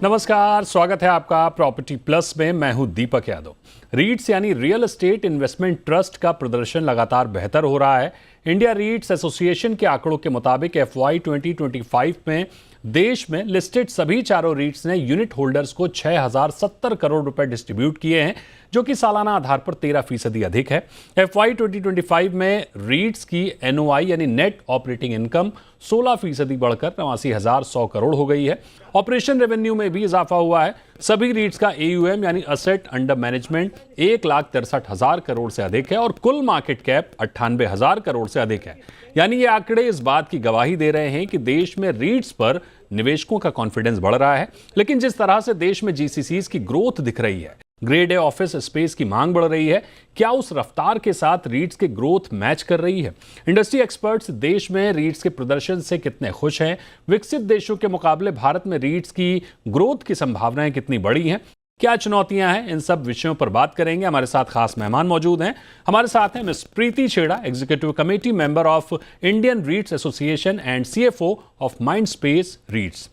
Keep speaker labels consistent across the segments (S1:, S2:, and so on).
S1: नमस्कार, स्वागत है आपका प्रॉपर्टी प्लस में। मैं हूं दीपक यादव। रीट्स यानी रियल एस्टेट इन्वेस्टमेंट ट्रस्ट का प्रदर्शन लगातार बेहतर हो रहा है। इंडिया रीट्स एसोसिएशन के आंकड़ों के मुताबिक FY 2025 में देश में लिस्टेड सभी चारों रीट्स ने यूनिट होल्डर्स को 6070 करोड़ रुपए डिस्ट्रीब्यूट किए हैं, जो कि सालाना आधार पर 13% अधिक है। FY 2025 में रीट्स की NOI यानी नेट ऑपरेटिंग इनकम 16% बढ़कर 89,100 करोड़ हो गई है। ऑपरेशन रेवेन्यू में भी इजाफा हुआ है। सभी रीट्स का AUM यानी असेट अंडर मैनेजमेंट 1,63,000 करोड़ से अधिक है और कुल मार्केट कैप 98,000 करोड़ से अधिक है। यानी ये आंकड़े इस बात की गवाही दे रहे हैं कि देश में रीट्स पर निवेशकों का कॉन्फिडेंस बढ़ रहा है। लेकिन जिस तरह से देश में GCCs की ग्रोथ दिख रही है, ग्रेड ए ऑफिस स्पेस की मांग बढ़ रही है, क्या उस रफ्तार के साथ रीट्स के ग्रोथ मैच कर रही है? इंडस्ट्री एक्सपर्ट्स देश में रीट्स के प्रदर्शन से कितने खुश हैं? विकसित देशों के मुकाबले भारत में रीट्स की ग्रोथ की संभावनाएं कितनी बड़ी हैं? क्या चुनौतियां हैं? इन सब विषयों पर बात करेंगे। हमारे साथ खास मेहमान मौजूद हैं। हमारे साथ हैं miss Preeti Chheda, executive committee member of Indian REITs association and CFO of Mindspace REITs,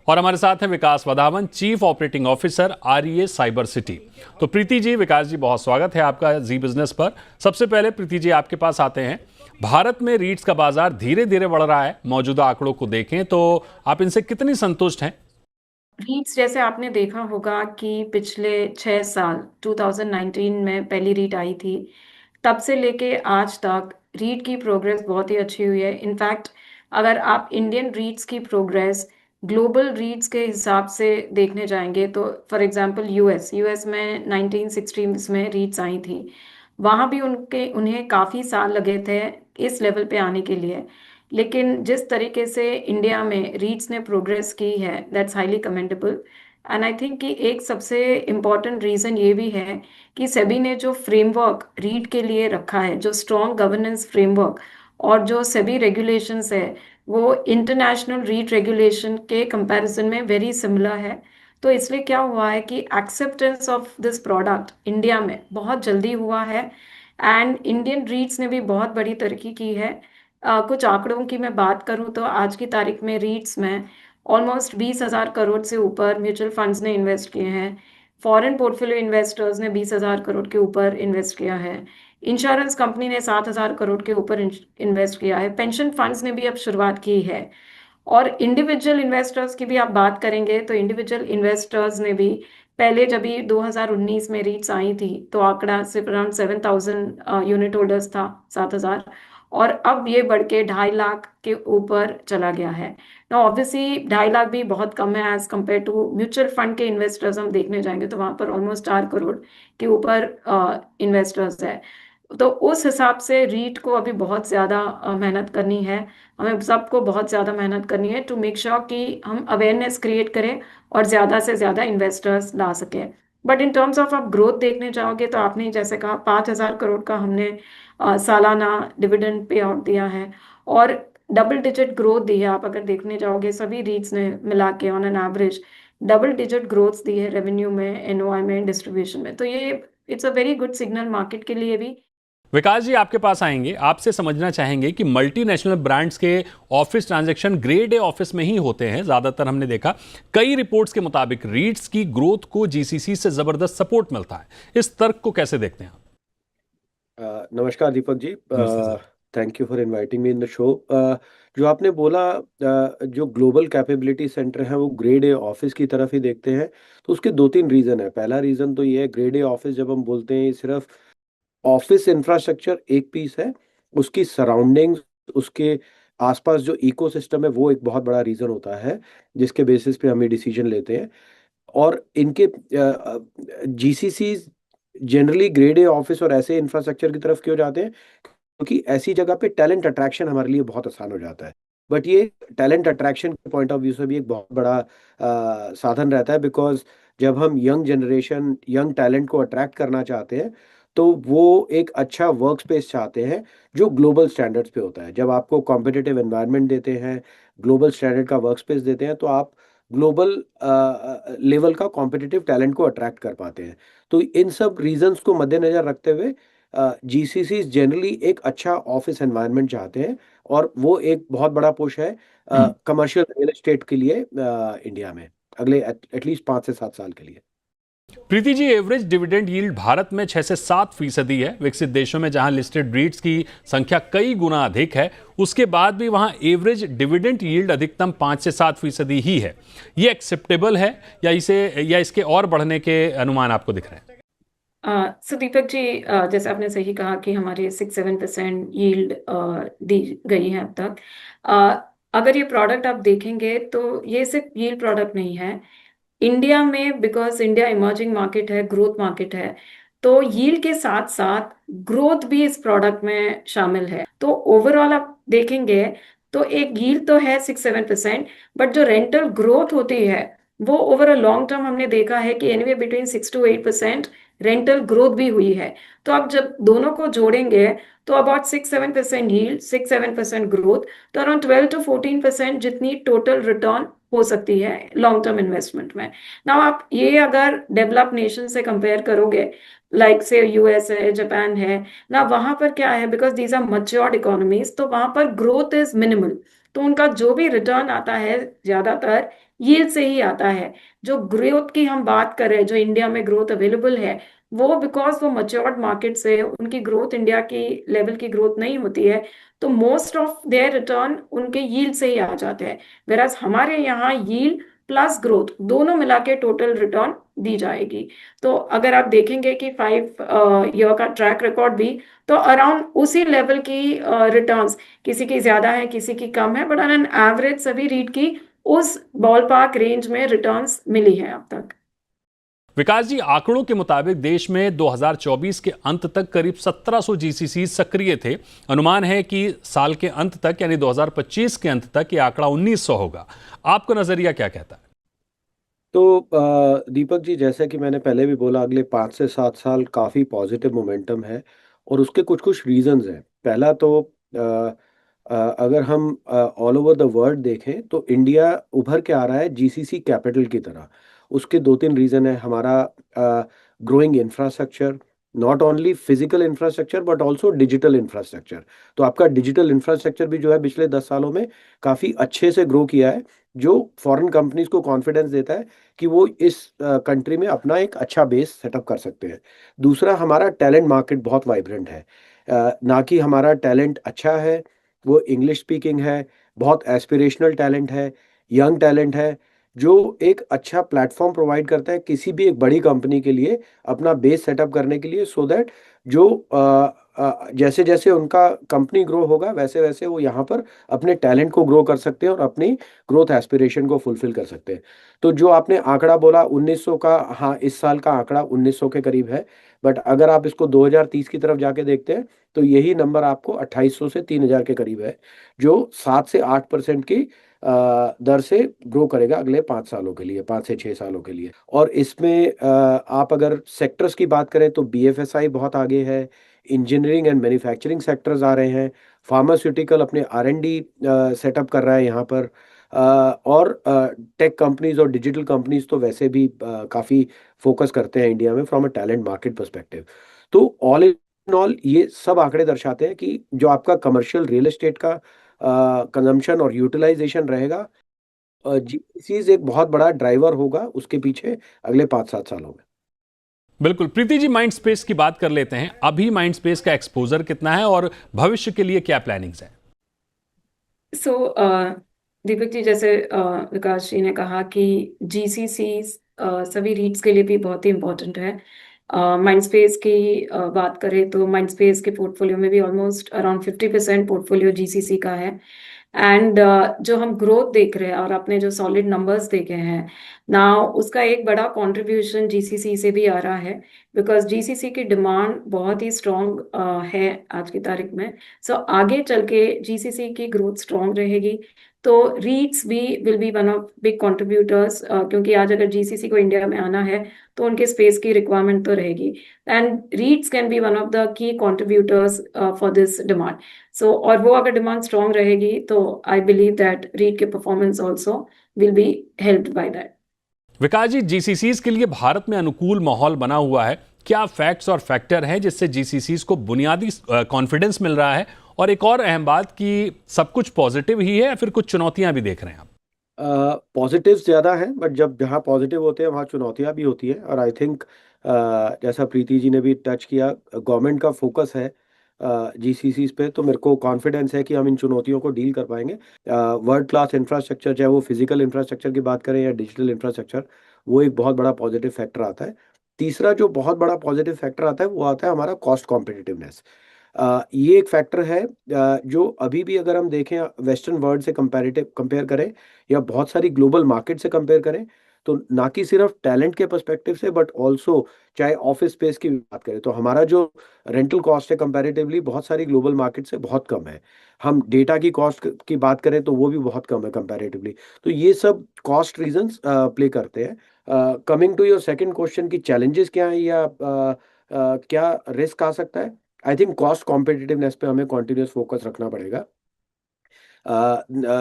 S1: और हमारे साथ हैं Vikas Wadhawan, chief operating officer REA cyber city. तो प्रीति जी, विकास जी, बहुत स्वागत है आपका जी बिजनेस पर। सबसे पहले प्रीति जी, आपके पास आते हैं। भारत में रीट्स का बाजार धीरे धीरे बढ़ रहा है। मौजूदा आंकड़ों को देखें तो आप इनसे कितनी संतुष्ट हैं?
S2: रीट्स जैसे आपने देखा होगा कि पिछले 6 साल 2019 में पहली रीट आई थी, तब से लेके आज तक रीट की प्रोग्रेस बहुत ही अच्छी हुई है। इनफैक्ट अगर आप इंडियन रीट्स की प्रोग्रेस ग्लोबल रीट्स के हिसाब से देखने जाएंगे तो फॉर एग्जांपल यूएस में 1960s में रीट्स आई थी, वहाँ भी उन्हें काफ़ी साल लगे थे इस लेवल पे आने के लिए। लेकिन जिस तरीके से इंडिया में रीट्स ने प्रोग्रेस की है, that's highly commendable. And I think कि एक सबसे इम्पॉर्टेंट रीज़न ये भी है कि सेबी ने जो फ्रेमवर्क रीट के लिए रखा है, जो स्ट्रॉन्ग गवर्नेंस फ्रेमवर्क और जो सेबी रेगुलेशंस है, वो इंटरनेशनल रीट रेगुलेशन के कंपैरिजन में वेरी सिमिलर है। तो इसलिए क्या हुआ है कि acceptance of this product India में बहुत जल्दी हुआ है एंड इंडियन रीट्स ने भी बहुत बड़ी तरक्की की है। कुछ आंकड़ों की मैं बात करूं तो आज की तारीख में रीट्स में ऑलमोस्ट 20,000 करोड़ से ऊपर म्यूचुअल फंड्स ने इन्वेस्ट किए हैं। फॉरेन पोर्टफोलियो इन्वेस्टर्स ने 20,000 करोड़ के ऊपर इन्वेस्ट किया है। इंश्योरेंस कंपनी ने 7,000 करोड़ के ऊपर इन्वेस्ट किया है। पेंशन फंड्स ने भी अब शुरुआत की है। और इंडिविजुअल इन्वेस्टर्स की भी आप बात करेंगे तो इंडिविजुअल इन्वेस्टर्स ने भी पहले जब भी 2019 में रीट्स आई थी तो आंकड़ा सिर्फ अराउंड 7,000 यूनिट होल्डर्स था, 7,000, और अब ये बढ़ के 2.5 लाख के ऊपर चला गया है। ना ऑब्वियसली 2.5 लाख भी बहुत कम है as compare to mutual fund के इन्वेस्टर्स। हम देखने जाएंगे तो वहाँ पर ऑलमोस्ट 4 करोड़ के ऊपर इन्वेस्टर्स है। तो उस हिसाब से रीट को अभी बहुत ज़्यादा मेहनत करनी है। हमें सबको बहुत ज़्यादा मेहनत करनी है टू मेक श्योर कि हम अवेयरनेस क्रिएट करें और ज़्यादा से ज़्यादा इन्वेस्टर्स ला सकें। बट इन टर्म्स ऑफ आप ग्रोथ देखने जाओगे तो आपने जैसे कहा 5,000 करोड़ का हमने सालाना डिविडेंड पे आउट दिया है और डबल डिजिट ग्रोथ दी है। आप अगर देखने जाओगे सभी रीट्स ने मिला के on an average double digit growth दी है रेवेन्यू में, NOI में, डिस्ट्रीब्यूशन में। तो ये it's a very good signal market के लिए भी।
S1: विकास जी, आपके पास आएंगे। आपसे समझना चाहेंगे कि मल्टीनेशनल ब्रांड्स के office transaction grade A office में ही होते हैं ज्यादातर। हमने देखा कई रिपोर्ट्स के मुताबिक रीट्स की ग्रोथ को GCC से जबरदस्त सपोर्ट मिलता है। इस तर्क को कैसे देखते हैं आप?
S3: नमस्कार दीपक जी,
S1: नमस्ते sir.
S3: Thank you for inviting me in the show. जो आपने बोला, जो ग्लोबल कैपेबिलिटी सेंटर है वो ग्रेड ए ऑफिस की तरफ ही देखते हैं, तो उसके 2-3 रीज़न है। पहला रीज़न तो ये है, ग्रेड ए ऑफिस जब हम बोलते हैं, ये सिर्फ ऑफिस इंफ्रास्ट्रक्चर एक पीस है, उसकी सराउंडिंग्स, उसके आसपास जो इकोसिस्टम है वो एक बहुत बड़ा रीज़न होता है जिसके बेसिस पे हम ये डिसीजन लेते हैं। और इनके GCC generally grade A office और ऐसे इंफ्रास्ट्रक्चर की तरफ क्यों जाते हैं? क्योंकि ऐसी जगह पे टैलेंट अट्रैक्शन हमारे लिए बहुत आसान हो जाता है। बट ये टैलेंट अट्रैक्शन के पॉइंट ऑफ व्यू से भी एक बहुत बड़ा साधन रहता है, बिकॉज जब हम यंग जनरेशन, यंग टैलेंट को अट्रैक्ट करना चाहते हैं तो वो एक अच्छा वर्क स्पेस चाहते हैं जो ग्लोबल स्टैंडर्ड्स पे होता है। जब आपको कॉम्पिटिटिव एनवायरनमेंट देते हैं, ग्लोबल स्टैंडर्ड का वर्क स्पेस देते हैं, तो आप ग्लोबल लेवल का कॉम्पिटिटिव टैलेंट को अट्रैक्ट कर पाते हैं। तो इन सब रीजंस को मद्देनजर रखते हुए GCC जनरली एक अच्छा ऑफिस एनवायरनमेंट चाहते हैं, और वो एक बहुत बड़ा पुश है कमर्शियल रियल एस्टेट के लिए इंडिया में। अगले एटलीस्ट 5 से 7 साल के लिए।
S1: Preeti ji, average dividend yield Bharat में 6 से 7% है। विकसित देशों में जहां लिस्टेड REITs की संख्या कई गुना अधिक है, उसके बाद भी वहां एवरेज डिविडेंड यील्ड अधिकतम 5 से 7% ही है। ये एक्सेप्टेबल है या इसके और बढ़ने के अनुमान आपको दिख रहे हैं?
S2: सो दीपक जी, जैसे आपने सही कहा कि हमारे 6-7% यील्ड दी गई है अब तक। अगर ये प्रोडक्ट आप देखेंगे तो ये सिर्फ यील्ड प्रोडक्ट नहीं है। इंडिया में, बिकॉज इंडिया इमर्जिंग मार्केट है, ग्रोथ मार्केट है, तो यील्ड के साथ साथ ग्रोथ भी इस प्रोडक्ट में शामिल है। तो ओवरऑल आप देखेंगे तो एक यील्ड तो है 6-7%, बट जो रेंटल ग्रोथ होती है वो ओवर अ लॉन्ग टर्म हमने देखा है कि anyway between 6 to 8% rental growth भी हुई है। तो आप जब दोनों को जोड़ेंगे तो अबाउट 6-7% यील्ड, 6-7% ग्रोथ, तो अराउंड 12 to 14% जितनी टोटल रिटर्न हो सकती है लॉन्ग टर्म इन्वेस्टमेंट में। नाउ आप ये अगर डेवलप नेशन से कंपेयर करोगे, लाइक से यूएस है, जापान है ना, वहां पर क्या है, because these are matured economies, तो वहां पर ग्रोथ इज मिनिमल। तो उनका जो भी रिटर्न आता है ज्यादातर यील्ड से ही आता है। जो ग्रोथ की हम बात करें, जो इंडिया में ग्रोथ अवेलेबल है, वो बिकॉज वो मच्योर्ड मार्केट से उनकी ग्रोथ इंडिया की लेवल की ग्रोथ नहीं होती है, तो मोस्ट ऑफ देयर रिटर्न उनके यील्ड से ही आ जाते हैं। वेराज हमारे यहाँ यील्ड प्लस ग्रोथ दोनों मिला के टोटल रिटर्न दी जाएगी। तो अगर आप देखेंगे कि 5 ईयर का ट्रैक रिकॉर्ड भी, तो अराउंड उसी लेवल की रिटर्न्स, किसी की ज्यादा है किसी की कम है, बट ऑन एन एवरेज सभी रीट की उस बॉल पार्क रेंज में रिटर्न्स मिली है अब तक।
S1: विकास जी, आंकड़ों के मुताबिक देश में 2024 के अंत तक करीब 1700 GCC सक्रिय थे। अनुमान है कि साल के अंत तक यानी 2025 के अंत तक ये आंकड़ा 1900 होगा। आपका नजरिया क्या कहता है?
S3: तो दीपक जी, जैसे कि मैंने पहले भी बोला, अगले 5 से 7 साल काफ़ी पॉजिटिव मोमेंटम है और उसके कुछ कुछ रीजंस हैं। पहला तो अगर हम ऑल ओवर द वर्ल्ड देखें तो इंडिया उभर के आ रहा है जीसीसी कैपिटल की तरह। उसके 2-3 रीज़न है। हमारा growing infrastructure, not only physical infrastructure but also digital infrastructure. तो आपका डिजिटल इंफ्रास्ट्रक्चर भी जो है पिछले 10 सालों में काफ़ी अच्छे से ग्रो किया है, जो फॉरेन कंपनीज को कॉन्फिडेंस देता है कि वो इस कंट्री में अपना एक अच्छा बेस सेटअप कर सकते हैं। दूसरा, हमारा टैलेंट मार्केट बहुत वाइब्रेंट है। ना कि हमारा टैलेंट अच्छा है, वो इंग्लिश स्पीकिंग है, बहुत एस्पिरेशनल टैलेंट है, यंग टैलेंट है, जो एक अच्छा प्लेटफॉर्म प्रोवाइड करता है किसी भी एक बड़ी कंपनी के लिए अपना बेस सेटअप करने के लिए, सो दैट जो जैसे जैसे उनका कंपनी ग्रो होगा वैसे वैसे वो यहाँ पर अपने टैलेंट को ग्रो कर सकते हैं और अपनी ग्रोथ एस्पिरेशन को फुलफिल कर सकते हैं। तो जो आपने आंकड़ा बोला 1900 का, हाँ, इस साल का आंकड़ा 1900 के करीब है, बट अगर आप इसको 2030 की तरफ जाके देखते हैं तो यही नंबर आपको 2800 से 3000 के करीब है, जो 7 से 8% की दर से ग्रो करेगा अगले 5 सालों के लिए, 5 से 6 सालों के लिए। और इसमें आप अगर सेक्टर्स की बात करें तो BFSI बहुत आगे है, इंजीनियरिंग एंड मैन्युफैक्चरिंग सेक्टर्स आ रहे हैं, फार्मास्यूटिकल अपने R&D सेटअप कर रहा है यहाँ पर, और टेक कंपनीज और डिजिटल कंपनीज तो वैसे भी काफ़ी फोकस करते हैं इंडिया में from a talent market perspective. तो ऑल इन ऑल ये सब आंकड़े दर्शाते हैं कि जो आपका कमर्शियल रियल एस्टेट का कंजम्पशन और यूटिलाइजेशन रहेगा, जीसीसीज एक बहुत बड़ा ड्राइवर होगा उसके पीछे अगले 5-7 सालों में।
S1: बिल्कुल। प्रीति जी, माइंड स्पेस की बात कर लेते हैं। अभी माइंड स्पेस का एक्सपोजर कितना है और भविष्य के लिए क्या प्लानिंग्स है?
S2: सो दीपक जी, जैसे विकास जी ने कहा कि जीसीसी सभी रीट्स के लिए भी बहुत ही इम्पोर्टेंट है। माइंडस्पेस की बात करें तो माइंडस्पेस के पोर्टफोलियो में भी ऑलमोस्ट अराउंड 50% पोर्टफोलियो जीसीसी का है। एंड जो हम ग्रोथ देख रहे हैं और अपने जो सॉलिड नंबर्स देखे हैं ना, उसका एक बड़ा कंट्रीब्यूशन जीसीसी से भी आ रहा है, बिकॉज जीसीसी की डिमांड बहुत ही स्ट्रॉन्ग है आज की तारीख में। सो आगे चल के जीसीसी की ग्रोथ स्ट्रॉन्ग रहेगी, तो रीट्स भी will be one of big contributors, क्योंकि आज अगर जीसीसी को इंडिया में आना है तो उनके स्पेस की रिक्वायरमेंट तो रहेगी, and REITs can be one of the key contributors for this demand. So और वो अगर डिमांड स्ट्रॉन्ग रहेगी तो आई बिलीव दैट रीट के performance also will be helped by that.
S1: Vikas ji, GCCs के लिए भारत में अनुकूल माहौल बना हुआ है। क्या फैक्ट्स और फैक्टर हैं जिससे जीसीसीज को बुनियादी कॉन्फिडेंस मिल रहा है? और एक और अहम बात कि सब कुछ पॉजिटिव ही है या फिर कुछ चुनौतियां भी देख रहे हैं आप?
S3: पॉजिटिव्स ज़्यादा हैं, बट जब जहाँ पॉजिटिव होते हैं वहाँ चुनौतियाँ भी होती हैं। और आई थिंक जैसा प्रीति जी ने भी टच किया, गवर्नमेंट का फोकस है जीसीसीज पे, तो मेरे को कॉन्फिडेंस है कि हम इन चुनौतियों को डील कर पाएंगे। वर्ल्ड क्लास इंफ्रास्ट्रक्चर, चाहे वो फिजिकल इंफ्रास्ट्रक्चर की बात करें या डिजिटल इंफ्रास्ट्रक्चर, वो एक बहुत बड़ा पॉजिटिव फैक्टर आता है। तीसरा जो बहुत बड़ा पॉजिटिव फैक्टर आता है वो आता है हमारा कॉस्ट कॉम्पिटिटिवनेस। ये एक फैक्टर है जो अभी भी अगर हम देखें वेस्टर्न वर्ल्ड से कंपेयर करें या बहुत सारी ग्लोबल मार्केट से कंपेयर करें, तो ना कि सिर्फ टैलेंट के पर्सपेक्टिव से बट ऑल्सो चाहे ऑफिस स्पेस की भी बात करें, तो हमारा जो रेंटल कॉस्ट है कंपैरेटिवली बहुत सारी ग्लोबल मार्केट से बहुत कम है। हम डेटा की कॉस्ट की बात करें तो वो भी बहुत कम है कंपैरेटिवली। तो ये सब कॉस्ट रीजंस प्ले करते हैं। Coming to your second question की चैलेंजेस क्या है या क्या रिस्क आ सकता है, आई थिंक कॉस्ट कॉम्पिटिटिवनेस पे हमें कॉन्टिन्यूस फोकस रखना पड़ेगा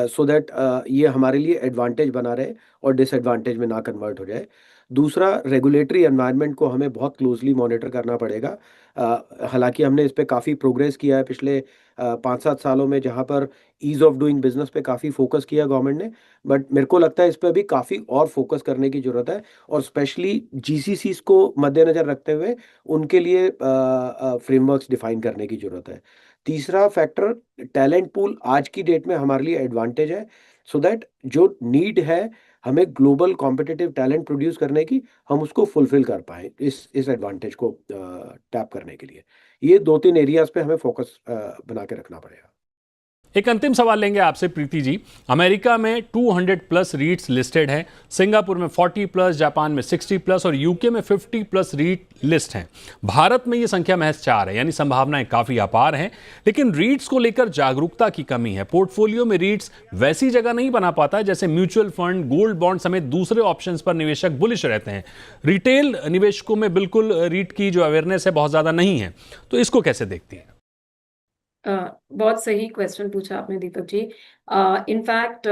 S3: सो दैट ये हमारे लिए एडवांटेज बना रहे और डिसएडवांटेज में ना कन्वर्ट हो जाए। दूसरा, रेगुलेटरी एनवायरनमेंट को हमें बहुत क्लोजली मॉनिटर करना पड़ेगा। हालांकि हमने इस पे काफ़ी प्रोग्रेस किया है पिछले 5-7 सालों में, जहाँ पर ईज ऑफ डूइंग बिजनेस पे काफ़ी फोकस किया गवर्नमेंट ने, बट मेरे को लगता है इस पे अभी काफ़ी और फोकस करने की ज़रूरत है, और स्पेशली जीसीसीज को मद्देनज़र रखते हुए उनके लिए फ्रेमवर्क्स डिफाइन करने की ज़रूरत है। तीसरा फैक्टर, टैलेंट पूल आज की डेट में हमारे लिए एडवांटेज है, सो दैट जो नीड है हमें ग्लोबल कॉम्पिटिटिव टैलेंट प्रोड्यूस करने की, हम उसको फुलफिल कर पाए इस एडवांटेज को टैप करने के लिए। ये 2-3 एरियाज पे हमें फोकस बना के रखना पड़ेगा।
S1: एक अंतिम सवाल लेंगे आपसे प्रीति जी। अमेरिका में 200 प्लस रीट्स लिस्टेड हैं, सिंगापुर में 40 प्लस, जापान में 60 प्लस और यूके में 50 प्लस रीट लिस्ट हैं। भारत में ये संख्या महज 4 है, यानी संभावनाएं काफी अपार हैं। लेकिन रीट्स को लेकर जागरूकता की कमी है। पोर्टफोलियो में रीट्स वैसी जगह नहीं बना पाता जैसे म्यूचुअल फंड, गोल्ड बॉन्ड समेत दूसरे ऑप्शंस पर निवेशक बुलिश रहते हैं। रिटेल निवेशकों में बिल्कुल रीट की जो अवेयरनेस है बहुत ज्यादा नहीं है, तो इसको कैसे देखती है?
S2: बहुत सही क्वेश्चन पूछा आपने दीपक जी। इनफैक्ट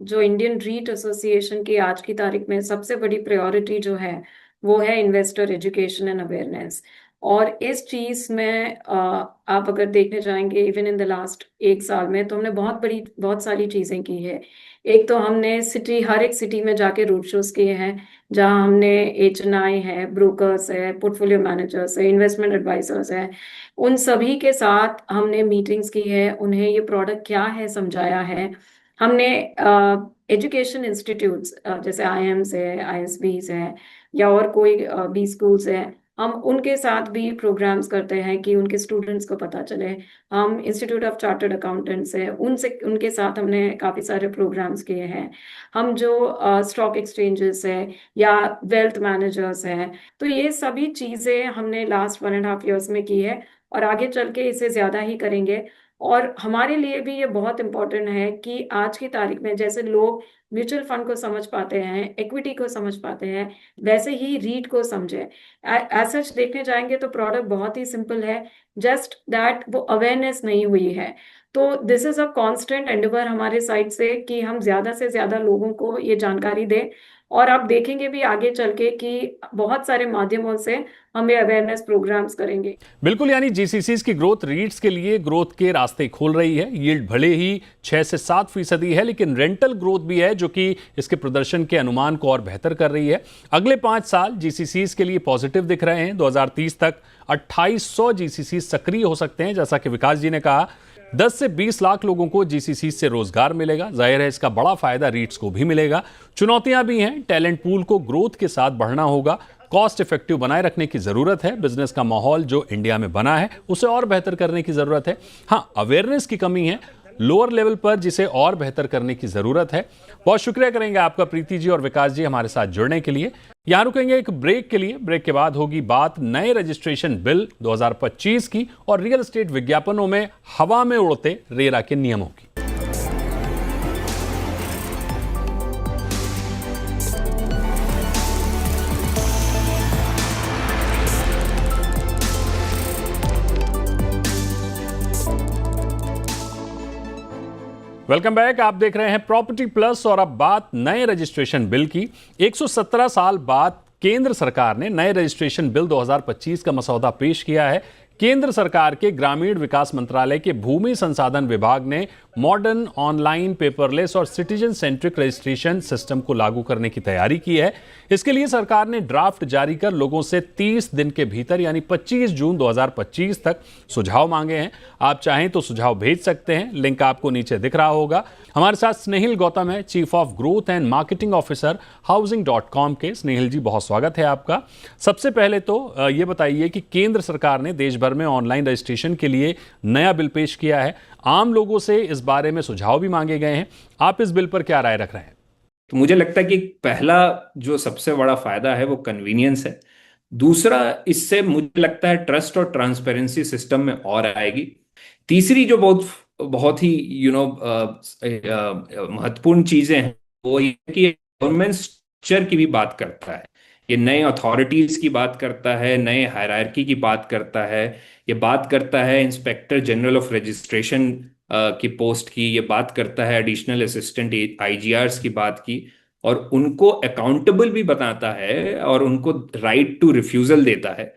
S2: जो इंडियन रीट एसोसिएशन की आज की तारीख में सबसे बड़ी प्रायोरिटी जो है वो है इन्वेस्टर एजुकेशन एंड अवेयरनेस। और इस चीज में आप अगर देखने जाएंगे इवन इन द लास्ट 1 साल में, तो हमने बहुत सारी चीजें की है। एक तो हमने हर एक सिटी में जाके रोड शोज किए हैं, जहां हमने HNI है, ब्रोकर्स है, पोर्टफोलियो मैनेजर्स है, इन्वेस्टमेंट एडवाइजर्स है, उन सभी के साथ हमने मीटिंग्स की है, उन्हें ये प्रोडक्ट क्या है समझाया है। हमने एजुकेशन इंस्टीट्यूट्स जैसे IIMs है, ISBs है या और कोई भी स्कूल्स है, हम उनके साथ भी प्रोग्राम्स करते हैं कि उनके स्टूडेंट्स को पता चले। हम इंस्टीट्यूट ऑफ चार्टर्ड अकाउंटेंट्स है, उनके साथ हमने काफ़ी सारे प्रोग्राम्स किए हैं। हम जो स्टॉक एक्सचेंजेस है या वेल्थ मैनेजर्स हैं, तो ये सभी चीज़ें हमने लास्ट 1.5 ईयर्स में की है और आगे चल के इसे ज़्यादा ही करेंगे। और हमारे लिए भी ये बहुत इम्पोर्टेंट है कि आज की तारीख में जैसे लोग म्यूचुअल फंड को समझ पाते हैं, इक्विटी को समझ पाते हैं, वैसे ही रीट को समझे। एज सच देखने जाएंगे तो प्रोडक्ट बहुत ही सिंपल है, जस्ट दैट वो अवेयरनेस नहीं हुई है। तो this is a constant Endeavour हमारे साइड से कि हम ज्यादा से ज्यादा लोगों को ये जानकारी दें। और आप देखेंगे भी आगे चल के कि बहुत सारे माध्यमों से हमें अवेयरनेस प्रोग्राम्स करेंगे।
S1: बिल्कुल, यानी जीसीसीज की ग्रोथ रीट्स के लिए ग्रोथ के रास्ते खोल रही है। यील्ड भले ही 6 से 7% है, लेकिन रेंटल ग्रोथ भी है जो कि इसके प्रदर्शन के अनुमान को और बेहतर कर रही है। अगले 5 साल जीसीसीज के लिए पॉजिटिव दिख रहे हैं। 2030 तक 2800 जीसीसी सक्रिय हो सकते हैं। जैसा कि विकास जी ने कहा, 10 से 20 लाख लोगों को जीसीसी से रोजगार मिलेगा। जाहिर है इसका बड़ा फायदा रीट्स को भी मिलेगा। चुनौतियां भी हैं, टैलेंट पूल को ग्रोथ के साथ बढ़ना होगा, कॉस्ट इफेक्टिव बनाए रखने की जरूरत है, बिजनेस का माहौल जो इंडिया में बना है उसे और बेहतर करने की जरूरत है। हाँ, अवेयरनेस की कमी है लोअर लेवल पर, जिसे और बेहतर करने की जरूरत है। बहुत शुक्रिया करेंगे आपका प्रीति जी और विकास जी हमारे साथ जुड़ने के लिए। यहां रुकेंगे एक ब्रेक के लिए। ब्रेक के बाद होगी बात नए रजिस्ट्रेशन बिल 2025 की और रियल एस्टेट विज्ञापनों में हवा में उड़ते रेरा के नियमों की। Welcome back. आप देख रहे हैं प्रॉपर्टी प्लस और अब बात नए रजिस्ट्रेशन बिल की। 117 साल बाद केंद्र सरकार ने नए रजिस्ट्रेशन बिल 2025 का मसौदा पेश किया है। केंद्र सरकार के ग्रामीण विकास मंत्रालय के भूमि संसाधन विभाग ने मॉडर्न ऑनलाइन पेपरलेस और सिटीजन सेंट्रिक रजिस्ट्रेशन सिस्टम को लागू करने की तैयारी की है। इसके लिए सरकार ने ड्राफ्ट जारी कर लोगों से 30 दिन के भीतर यानी 25 जून 2025 तक सुझाव मांगे हैं। आप चाहें तो सुझाव भेज सकते हैं, लिंक आपको नीचे दिख रहा होगा। हमारे साथ स्नेहिल गौतम है, chief of growth and marketing officer housing dot com के। स्नेहिल जी, बहुत स्वागत है आपका। सबसे पहले तो ये बताइए कि केंद्र सरकार ने देश भर में ऑनलाइन रजिस्ट्रेशन के लिए नया बिल पेश किया है। आम लोगों से इस बारे में सुझाव भी मांगे गए हैं। आप इस बिल पर क्या राय रख रहे हैं?
S4: तो मुझे लगता है कि पहला जो सबसे बड़ा फायदा है वो कन्वीनियंस है। दूसरा, इससे मुझे लगता है ट्रस्ट और ट्रांसपेरेंसी सिस्टम में और आएगी। तीसरी जो बहुत बहुत ही महत्वपूर्ण चीजें हैं वो ये कि गवर्नमेंट स्ट्रक्चर की भी बात करता है। ये नए अथॉरिटीज की बात करता है, नए हायरार्की की बात करता है, ये बात करता है इंस्पेक्टर जनरल ऑफ रजिस्ट्रेशन की पोस्ट की, ये बात करता है एडिशनल असिस्टेंट आईजीआरस की बात की, और उनको अकाउंटेबल भी बनाता है और उनको राइट टू रिफ्यूजल देता है,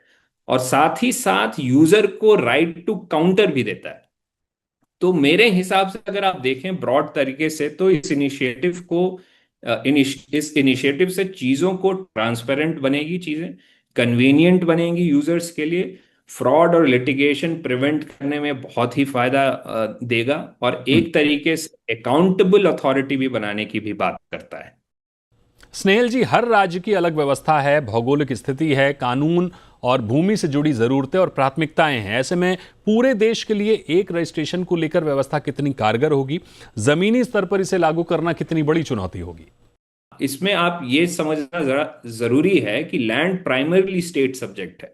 S4: और साथ ही साथ यूजर को राइट टू काउंटर भी देता है। तो मेरे हिसाब से अगर आप देखें ब्रॉड तरीके से तो इस इनिशिएटिव को इस इनिशिएटिव से चीजों को ट्रांसपेरेंट बनेगी, चीजें कन्वीनियंट बनेंगी यूजर्स के लिए, फ्रॉड और लिटिगेशन प्रिवेंट करने में बहुत ही फायदा देगा, और एक तरीके से अकाउंटेबल अथॉरिटी भी बनाने की भी बात करता है।
S1: स्नेहिल जी, हर राज्य की अलग व्यवस्था है, भौगोलिक स्थिति है, कानून और भूमि से जुड़ी जरूरतें और प्राथमिकताएं हैं। ऐसे में पूरे देश के लिए एक रजिस्ट्रेशन को लेकर व्यवस्था कितनी कारगर होगी? जमीनी स्तर पर इसे लागू करना कितनी बड़ी चुनौती होगी?
S4: इसमें आप ये समझना जरा जरूरी है कि लैंड प्राइमरली स्टेट सब्जेक्ट है।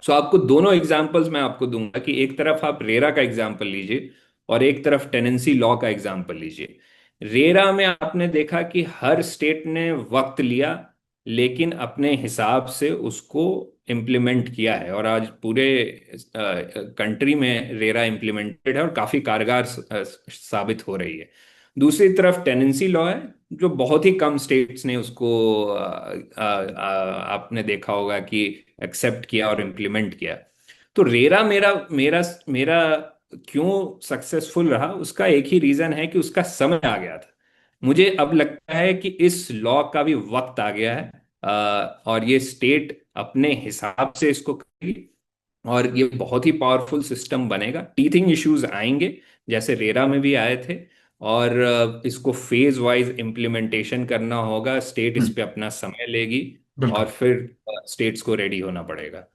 S4: सो आपको दोनों एग्जांपल्स मैं आपको दूंगा कि एक तरफ आप रेरा का एग्जांपल लीजिए और एक तरफ टेनेंसी लॉ का एग्जांपल लीजिए। रेरा में आपने देखा कि हर स्टेट ने वक्त लिया लेकिन अपने हिसाब से उसको इम्प्लीमेंट किया है, और आज पूरे कंट्री में रेरा इम्प्लीमेंटेड है और काफी कारगर साबित हो रही है। दूसरी तरफ टेनेंसी लॉ है जो बहुत ही कम स्टेट्स ने उसको आपने देखा होगा कि एक्सेप्ट किया और इम्प्लीमेंट किया। तो रेरा मेरा मेरा मेरा क्यों सक्सेसफुल रहा, उसका एक ही रीजन है कि उसका समय आ गया था। मुझे अब लगता है कि इस लॉ का भी वक्त आ गया है, और ये स्टेट अपने हिसाब से इसको करेगी और ये बहुत ही पावरफुल सिस्टम बनेगा। टीथिंग इश्यूज आएंगे जैसे रेरा में भी आए थे, और इसको फेज वाइज इम्प्लीमेंटेशन करना होगा। स्टेट इस पे अपना समय लेगी और फिर स्टेट्स को रेडी होना पड़ेगा।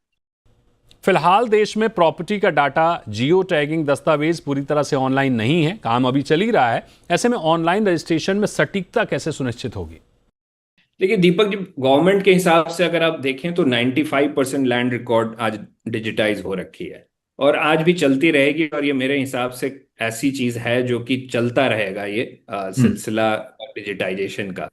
S1: फिलहाल देश में प्रॉपर्टी का डाटा, जियो टैगिंग दस्तावेज पूरी तरह से ऑनलाइन नहीं है, काम अभी चल ही रहा है। ऐसे में ऑनलाइन रजिस्ट्रेशन में सटीकता कैसे सुनिश्चित होगी?
S4: देखिए दीपक जी, गवर्नमेंट के हिसाब से अगर आप देखें तो 95% लैंड रिकॉर्ड आज डिजिटाइज हो रखी है और आज भी चलती रहेगी, और ये मेरे हिसाब से ऐसी चीज है जो कि चलता रहेगा, ये सिलसिला डिजिटाइजेशन का।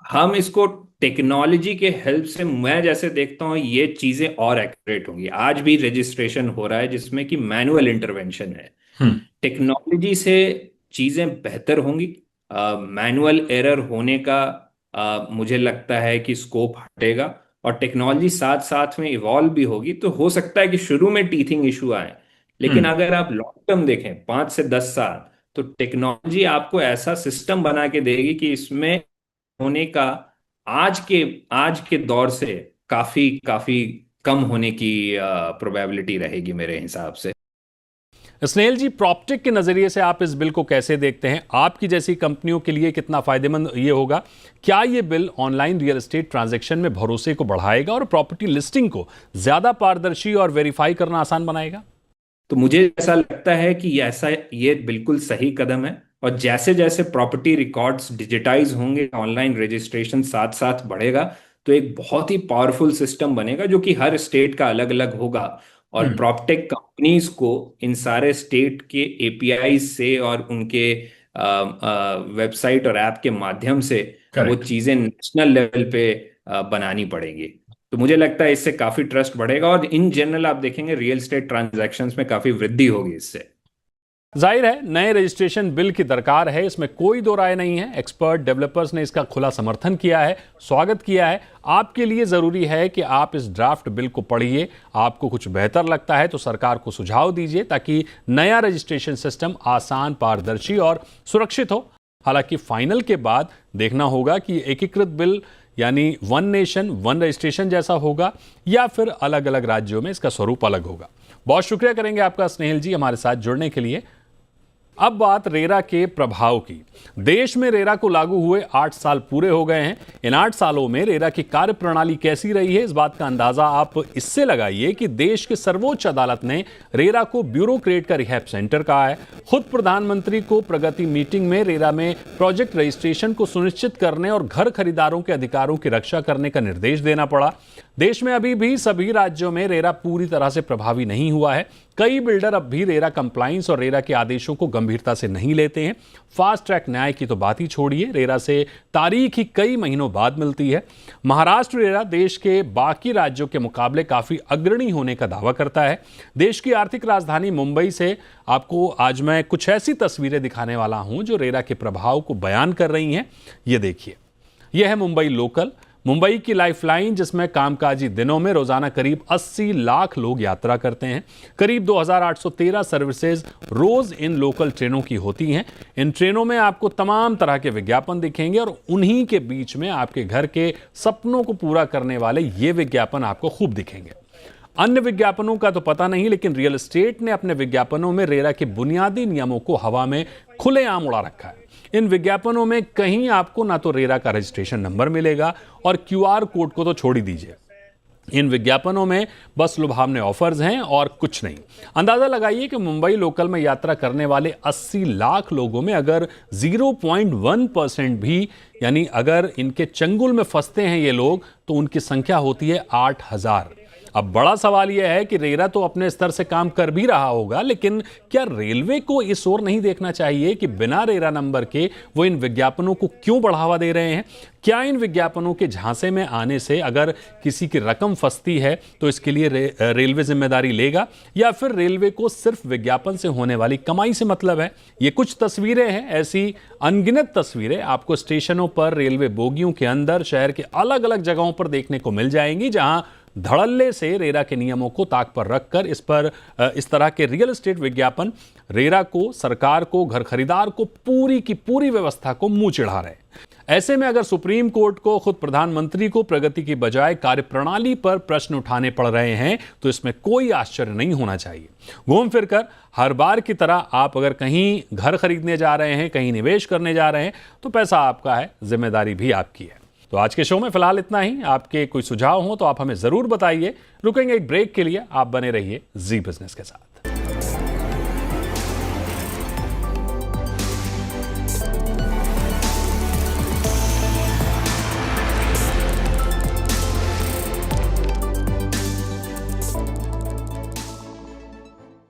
S4: हम इसको टेक्नोलॉजी के हेल्प से, मैं जैसे देखता हूँ, ये चीजें और एक्यूरेट होंगी। आज भी रजिस्ट्रेशन हो रहा है जिसमें कि मैनुअल इंटरवेंशन है। टेक्नोलॉजी से चीजें बेहतर होंगी। मैनुअल एरर होने का मुझे लगता है कि स्कोप हटेगा, और टेक्नोलॉजी साथ साथ में इवॉल्व भी होगी। तो हो सकता है कि शुरू में टीथिंग इशू आए, लेकिन अगर आप लॉन्ग टर्म देखें 5 से 10 साल, तो टेक्नोलॉजी आपको ऐसा सिस्टम बना के देगी कि इसमें होने का आज के दौर से काफी काफी कम होने की प्रोबेबिलिटी रहेगी मेरे हिसाब से।
S1: स्नेहिल जी, प्रॉप्टिक के नजरिए से आप इस बिल को कैसे देखते हैं? आपकी जैसी कंपनियों के लिए कितना फायदेमंद ये होगा? क्या ये bill online real estate transaction में भरोसे को बढ़ाएगा और प्रॉपर्टी लिस्टिंग को ज्यादा पारदर्शी और वेरीफाई करना आसान बनाएगा?
S4: तो मुझे ऐसा लगता है कि ये बिल्कुल सही कदम है, और जैसे जैसे प्रॉपर्टी रिकॉर्ड्स डिजिटाइज होंगे, ऑनलाइन रजिस्ट्रेशन साथ साथ बढ़ेगा, तो एक बहुत ही पावरफुल सिस्टम बनेगा जो कि हर स्टेट का अलग अलग होगा, और प्रॉपटेक कंपनीज को इन सारे स्टेट के एपीआई से और उनके वेबसाइट और ऐप के माध्यम से वो चीजें नेशनल लेवल पे बनानी पड़ेंगी। तो मुझे लगता है इससे काफी ट्रस्ट बढ़ेगा, और इन जनरल आप देखेंगे रियल एस्टेट ट्रांजैक्शंस में काफी वृद्धि होगी इससे।
S1: जाहिर है नए रजिस्ट्रेशन बिल की दरकार है, इसमें कोई दो राय नहीं है। एक्सपर्ट डेवलपर्स ने इसका खुला समर्थन किया है, स्वागत किया है। आपके लिए जरूरी है कि आप इस ड्राफ्ट बिल को पढ़िए, आपको कुछ बेहतर लगता है तो सरकार को सुझाव दीजिए ताकि नया रजिस्ट्रेशन सिस्टम आसान, पारदर्शी और सुरक्षित हो। हालांकि फाइनल के बाद देखना होगा कि एकीकृत बिल यानी वन नेशन वन रजिस्ट्रेशन जैसा होगा या फिर अलग अलग राज्यों में इसका स्वरूप अलग होगा। बहुत शुक्रिया करेंगे आपका स्नेहिल जी हमारे साथ जुड़ने के लिए। अब बात रेरा के प्रभाव की। देश में रेरा को लागू हुए 8 साल पूरे हो गए हैं। इन 8 सालों में रेरा की कार्यप्रणाली कैसी रही है, इस बात का अंदाजा आप इससे लगाइए कि देश के सर्वोच्च अदालत ने रेरा को ब्यूरोक्रेट का रिहैब सेंटर कहा है। खुद प्रधानमंत्री को प्रगति मीटिंग में रेरा में प्रोजेक्ट रजिस्ट्रेशन को सुनिश्चित करने और घर खरीदारों के अधिकारों की रक्षा करने का निर्देश देना पड़ा। देश में अभी भी सभी राज्यों में रेरा पूरी तरह से प्रभावी नहीं हुआ है। कई बिल्डर अब भी रेरा कंप्लायंस और रेरा के आदेशों को गंभीरता से नहीं लेते हैं। फास्ट ट्रैक न्याय की तो बात ही छोड़िए, रेरा से तारीख ही कई महीनों बाद मिलती है। महाराष्ट्र रेरा देश के बाकी राज्यों के मुकाबले काफी अग्रणी होने का दावा करता है। देश की आर्थिक राजधानी मुंबई से आपको आज मैं कुछ ऐसी तस्वीरें दिखाने वाला हूं जो रेरा के प्रभाव को बयान कर रही हैं। ये देखिए, यह है मुंबई लोकल, मुंबई की लाइफलाइन, जिसमें कामकाजी दिनों में रोजाना करीब 80 लाख लोग यात्रा करते हैं। करीब 2813 सर्विसेज रोज इन लोकल ट्रेनों की होती हैं। इन ट्रेनों में आपको तमाम तरह के विज्ञापन दिखेंगे और उन्हीं के बीच में आपके घर के सपनों को पूरा करने वाले ये विज्ञापन आपको खूब दिखेंगे। अन्य विज्ञापनों का तो पता नहीं, लेकिन रियल एस्टेट ने अपने विज्ञापनों में रेरा के बुनियादी नियमों को हवा में खुलेआम उड़ा रखा है। इन विज्ञापनों में कहीं आपको ना तो रेरा का रजिस्ट्रेशन नंबर मिलेगा और क्यूआर कोड को तो छोड़ ही दीजिए। इन विज्ञापनों में बस लुभावने ऑफर्स हैं और कुछ नहीं। अंदाजा लगाइए कि मुंबई लोकल में यात्रा करने वाले 80 लाख लोगों में अगर 0.1% भी, यानी अगर इनके चंगुल में फंसते हैं ये लोग, तो उनकी संख्या होती है 8000। अब बड़ा सवाल यह है कि रेरा तो अपने स्तर से काम कर भी रहा होगा, लेकिन क्या रेलवे को इस ओर नहीं देखना चाहिए कि बिना रेरा नंबर के वो इन विज्ञापनों को क्यों बढ़ावा दे रहे हैं? क्या इन विज्ञापनों के झांसे में आने से अगर किसी की रकम फंसती है तो इसके लिए रेलवे जिम्मेदारी लेगा, या फिर रेलवे को सिर्फ विज्ञापन से होने वाली कमाई से मतलब है? ये कुछ तस्वीरें हैं, ऐसी अनगिनत तस्वीरें आपको स्टेशनों पर, रेलवे बोगियों के अंदर, शहर के अलग अलग जगहों पर देखने को मिल जाएंगी, जहां धड़ल्ले से रेरा के नियमों को ताक पर रखकर इस तरह के रियल एस्टेट विज्ञापन रेरा को, सरकार को, घर खरीदार को, पूरी की पूरी व्यवस्था को मुंह चिढ़ा रहे हैं। ऐसे में अगर सुप्रीम कोर्ट को, खुद प्रधानमंत्री को प्रगति की बजाय कार्यप्रणाली पर प्रश्न उठाने पड़ रहे हैं, तो इसमें कोई आश्चर्य नहीं होना चाहिए। घूम फिरकर हर बार की तरह आप अगर कहीं घर खरीदने जा रहे हैं, कहीं निवेश करने जा रहे हैं, तो पैसा आपका है, जिम्मेदारी भी आपकी है। तो आज के शो में फिलहाल इतना ही। आपके कोई सुझाव हो तो आप हमें जरूर बताइए। रुकेंगे एक ब्रेक के लिए, आप बने रहिए जी बिजनेस के साथ।